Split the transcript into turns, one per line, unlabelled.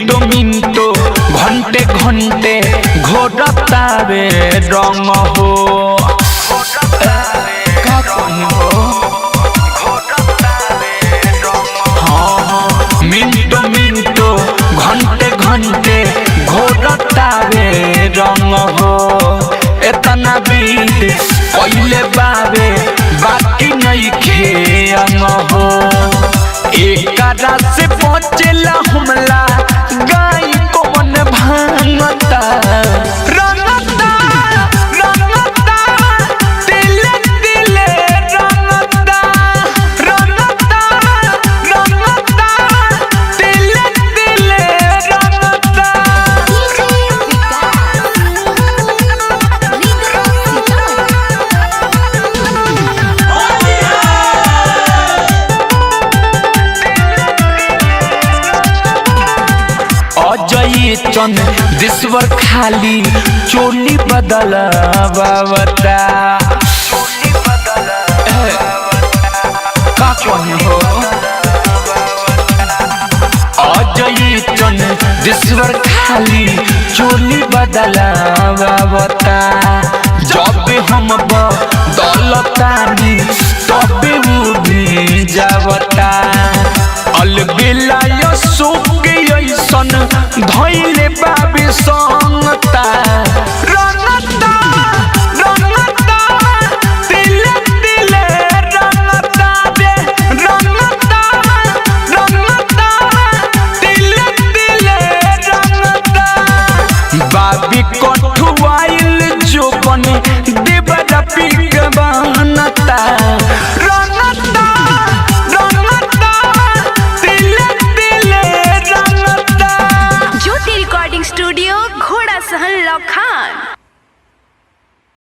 मिंटो मिंटो घंटे घंटे घोरतावे रंग हो का कहीं हो हाँ मिंटो मिंटो घंटे घंटे घोरतावे रंग हो इतना बीत पहले बावे बाकी नहीं खेंग हो एक से पहुँचेला हमला गाय कौन भांगता रंगता रंगता दिले दिले रंगता रंगता रंगता दिले दिले रंगता अजय चंद दिश्वर खाली चोली बदल बाबता का कहीं हो अजय चंद दिश्वर खाली चोली बदल बाबता जब हम बदलतानी तब वो भी जावता अलबेला सुख ऐसन धैले बाबे संगता